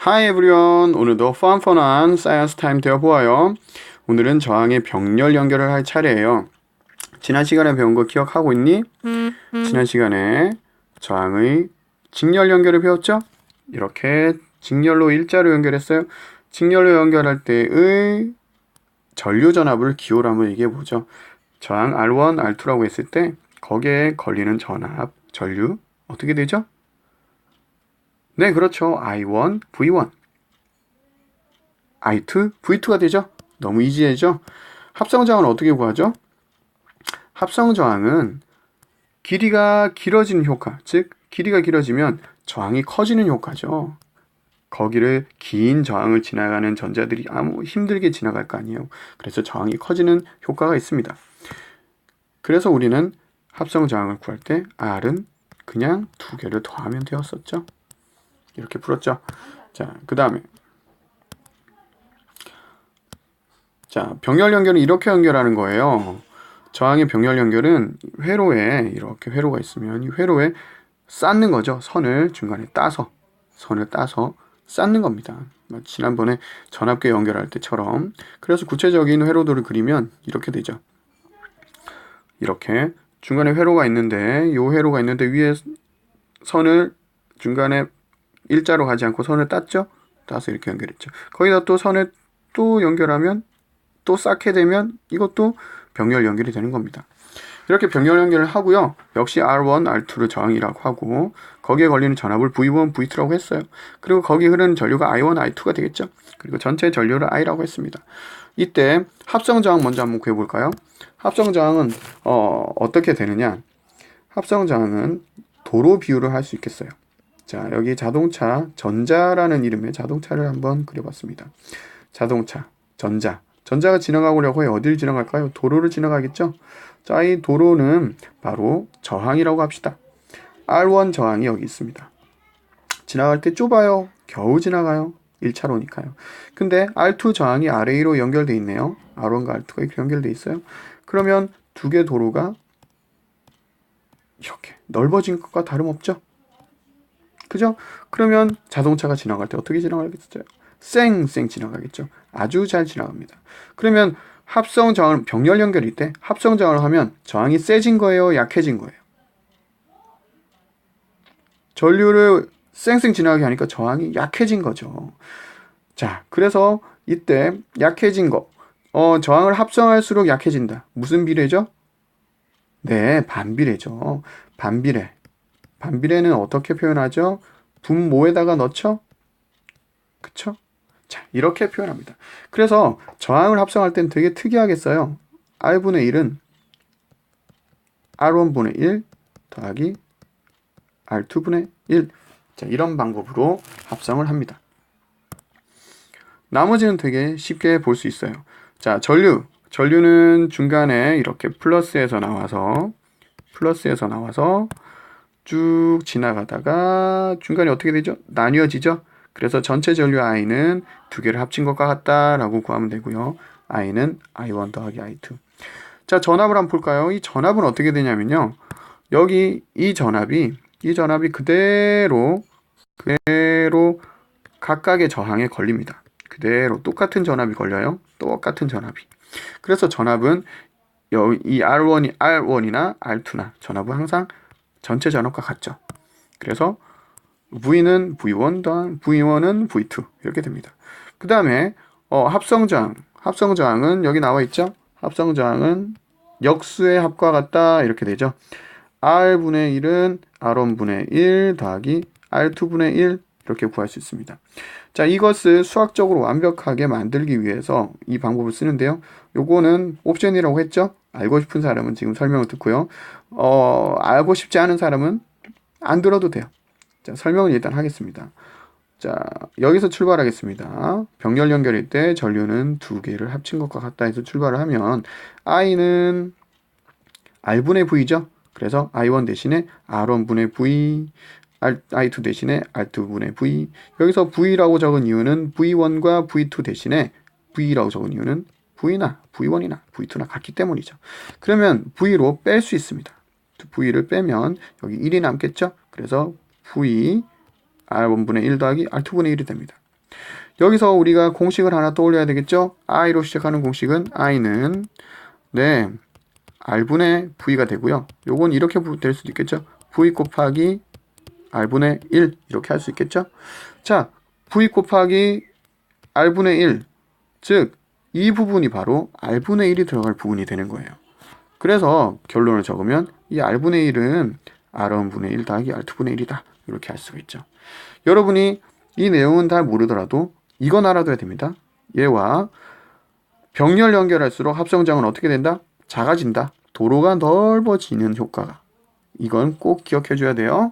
Hi everyone. 오늘도 펀펀한 사이언스 타임 되어보아요. 오늘은 저항의 병렬 연결을 할 차례예요. 지난 시간에 배운 거 기억하고 있니? 지난 시간에 저항의 직렬 연결을 배웠죠? 이렇게 직렬로 일자로 연결했어요. 직렬로 연결할 때의 전류 전압을 기호로 한번 얘기해보죠. 저항 R1, R2라고 했을 때 거기에 걸리는 전압, 전류 어떻게 되죠? 네, 그렇죠. I1, V1. I2, V2가 되죠? 너무 이지해죠? 합성저항은 어떻게 구하죠? 합성저항은 길이가 길어지는 효과, 즉 길이가 길어지면 저항이 커지는 효과죠. 거기를 긴 저항을 지나가는 전자들이 아무 힘들게 지나갈 거 아니에요. 그래서 저항이 커지는 효과가 있습니다. 그래서 우리는 합성저항을 구할 때 R은 그냥 두 개를 더하면 되었었죠. 이렇게 풀었죠. 자, 그 다음에 병렬 연결은 이렇게 연결하는 거예요. 저항의 병렬 연결은 회로에 이렇게 회로가 있으면 이 회로에 쌓는 거죠. 선을 중간에 따서 쌓는 겁니다. 지난번에 전압계 연결할 때처럼. 그래서 구체적인 회로도를 그리면 이렇게 되죠. 이렇게 중간에 회로가 있는데 위에 선을 중간에 일자로 가지 않고 선을 땄죠. 따서 이렇게 연결했죠. 거기다 또 선을 또 연결하면 또 쌓게 되면 이것도 병렬 연결이 되는 겁니다. 이렇게 병렬 연결을 하고요. 역시 R1, R2를 저항이라고 하고 거기에 걸리는 전압을 V1, V2라고 했어요. 그리고 거기 흐르는 전류가 I1, I2가 되겠죠. 그리고 전체 전류를 I라고 했습니다. 이때 합성 저항 먼저 한번 구해볼까요? 합성 저항은 어떻게 되느냐? 합성 저항은 도로 비유를 할 수 있겠어요. 자, 여기 자동차, 전자라는 이름의 자동차를 한번 그려봤습니다. 자동차, 전자가 지나가려고 해요. 어디를 지나갈까요? 도로를 지나가겠죠? 자, 이 도로는 바로 저항이라고 합시다. R1 저항이 여기 있습니다. 지나갈 때 좁아요. 겨우 지나가요. 1차로니까요. 근데 R2 저항이 RA로 연결돼 있네요. R1과 R2가 이렇게 연결돼 있어요. 그러면 두 개 도로가 이렇게 넓어진 것과 다름없죠? 그죠? 그러면 자동차가 지나갈 때 어떻게 지나가겠어요? 쌩쌩 지나가겠죠. 아주 잘 지나갑니다. 그러면 합성 저항 병렬 연결일 때 합성 저항을 하면 저항이 세진 거예요, 약해진 거예요? 전류를 쌩쌩 지나가게 하니까 저항이 약해진 거죠. 자, 그래서 이때 약해진 거, 저항을 합성할수록 약해진다. 무슨 비례죠? 네, 반비례죠. 반비례. 반비례는 어떻게 표현하죠? 분모에다가 넣죠? 그쵸? 자, 이렇게 표현합니다. 그래서 저항을 합성할 땐 되게 특이하게 써요. R분의 1은 R1분의 1 더하기 R2분의 1. 자, 이런 방법으로 합성을 합니다. 나머지는 되게 쉽게 볼 수 있어요. 자, 전류는 중간에 이렇게 플러스에서 나와서 쭉 지나가다가 중간에 어떻게 되죠? 나뉘어지죠? 그래서 전체 전류 I는 두 개를 합친 것과 같다라고 구하면 되고요. I는 I1 더하기 I2. 자, 전압을 한번 볼까요? 이 전압은 어떻게 되냐면요. 여기 이 전압이 그대로 각각의 저항에 걸립니다. 그대로 똑같은 전압이 걸려요. 똑같은 전압이. 그래서 전압은 이 R1이나 R2나 전압은 항상 전체 전압과 같죠. 그래서 V는 V1 더한 V1은 V2 이렇게 됩니다. 그 다음에 합성저항은 여기 나와 있죠. 합성저항은 역수의 합과 같다 이렇게 되죠. R분의 1은 R1분의 1 더하기 R2분의 1 이렇게 구할 수 있습니다. 자, 이것을 수학적으로 완벽하게 만들기 위해서 이 방법을 쓰는데요. 요거는 옵션이라고 했죠. 알고 싶은 사람은 지금 설명을 듣고요. 알고 싶지 않은 사람은 안 들어도 돼요. 자, 설명을 일단 하겠습니다. 자, 여기서 출발하겠습니다. 병렬 연결일 때 전류는 두 개를 합친 것과 같다 해서 출발을 하면 I는 R분의 V죠. 그래서 I1 대신에 R1분의 V, I2 대신에 R2분의 V. 여기서 V라고 적은 이유는 V1과 V2 대신에 V라고 적은 이유는 V나 V1이나 V2나 같기 때문이죠. 그러면 V로 뺄 수 있습니다. V를 빼면 여기 1이 남겠죠? 그래서 V R1분의 1 더하기 R2분의 1이 됩니다. 여기서 우리가 공식을 하나 떠올려야 되겠죠? i로 시작하는 공식은 i는 네, r분의 v가 되고요. 요건 이렇게 될 수도 있겠죠? v 곱하기 r분의 1 이렇게 할 수 있겠죠? 자, v 곱하기 r분의 1, 즉 이 부분이 바로 r분의 1이 들어갈 부분이 되는 거예요. 그래서 결론을 적으면 이 r분의 1은 r1분의 1 더하기 r2분의 1이다. 이렇게 할 수가 있죠. 여러분이 이 내용은 다 모르더라도 이건 알아둬야 됩니다. 얘와 병렬 연결할수록 합성장은 어떻게 된다? 작아진다. 도로가 넓어지는 효과가. 이건 꼭 기억해 줘야 돼요.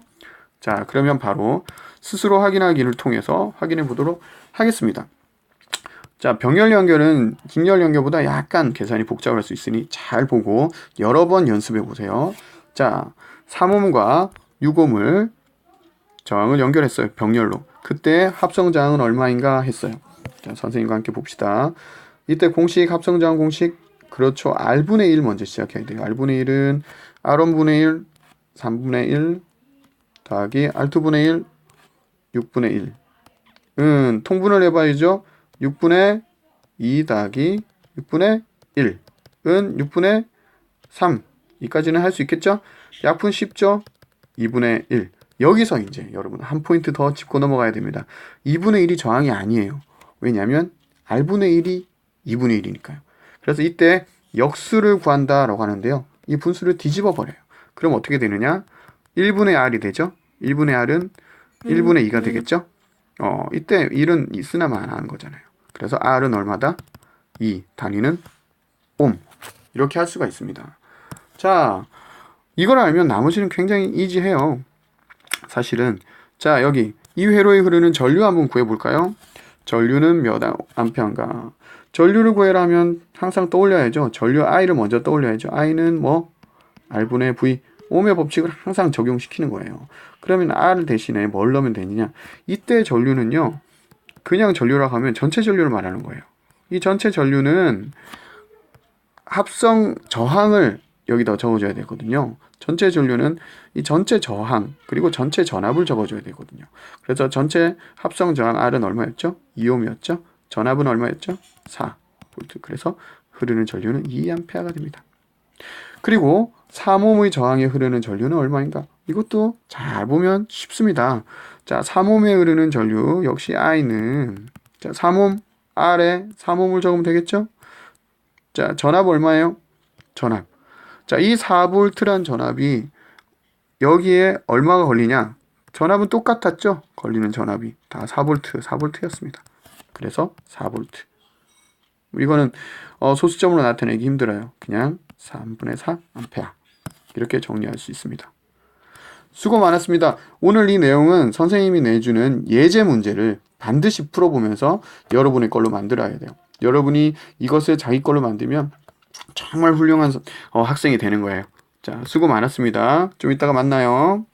자, 그러면 바로 스스로 확인하기를 통해서 확인해 보도록 하겠습니다. 자, 병렬 연결은 직렬 연결보다 약간 계산이 복잡할 수 있으니 잘 보고 여러 번 연습해 보세요. 자, 3옴과 6옴을 저항을 연결했어요. 병렬로. 그때 합성저항은 얼마인가 했어요. 자, 선생님과 함께 봅시다. 이때 공식, 합성저항 공식, 그렇죠. R분의 1 먼저 시작해야 돼요. R분의 1은 R1분의 1, 3분의 1 더하기 R2분의 1, 6분의 1은 통분을 해봐야죠. 6분의 2 더하기 6분의 1은 6분의 3. 이까지는 할 수 있겠죠? 약분 쉽죠? 2분의 1. 여기서 이제 여러분 한 포인트 더 짚고 넘어가야 됩니다. 2분의 1이 저항이 아니에요. 왜냐하면 R분의 1이 2분의 1이니까요. 그래서 이때 역수를 구한다라고 하는데요. 이 분수를 뒤집어 버려요. 그럼 어떻게 되느냐? 1분의 R이 되죠? 1분의 R은 1분의 2가 되겠죠? 이때 1은 있으나만 하는 거잖아요. 그래서 R은 얼마다? 2. 단위는 옴. 이렇게 할 수가 있습니다. 자, 이걸 알면 나머지는 굉장히 이지해요. 사실은. 자, 여기 이 회로에 흐르는 전류 한번 구해볼까요? 전류는 몇 암페어인가? 전류를 구해라 하면 항상 떠올려야죠. 전류 I를 먼저 떠올려야죠. I는 뭐? R분의 V. 옴의 법칙을 항상 적용시키는 거예요. 그러면 R 대신에 뭘 넣으면 되느냐? 이때 전류는요. 그냥 전류라고 하면 전체 전류를 말하는 거예요. 이 전체 전류는 합성 저항을 여기다 적어줘야 되거든요. 전체 전류는 이 전체 저항 그리고 전체 전압을 적어줘야 되거든요. 그래서 전체 합성 저항 R은 얼마였죠? 2옴이었죠. 전압은 얼마였죠? 4V. 그래서 흐르는 전류는 2A가 됩니다. 그리고 3옴의 저항에 흐르는 전류는 얼마인가? 이것도 잘 보면 쉽습니다. 자, 3옴에 흐르는 전류 역시 I는 자, 3옴 R에 3옴을 적으면 되겠죠? 자, 전압 얼마예요? 전압. 자, 이 4V란 전압이 여기에 얼마가 걸리냐? 전압은 똑같았죠? 걸리는 전압이 다 4V였습니다. 그래서 4V. 이거는 소수점으로 나타내기 힘들어요. 그냥 3분의 4 암페어. 이렇게 정리할 수 있습니다. 수고 많았습니다. 오늘 이 내용은 선생님이 내주는 예제 문제를 반드시 풀어보면서 여러분의 걸로 만들어야 돼요. 여러분이 이것을 자기 걸로 만들면 정말 훌륭한 학생이 되는 거예요. 자, 수고 많았습니다. 좀 이따가 만나요.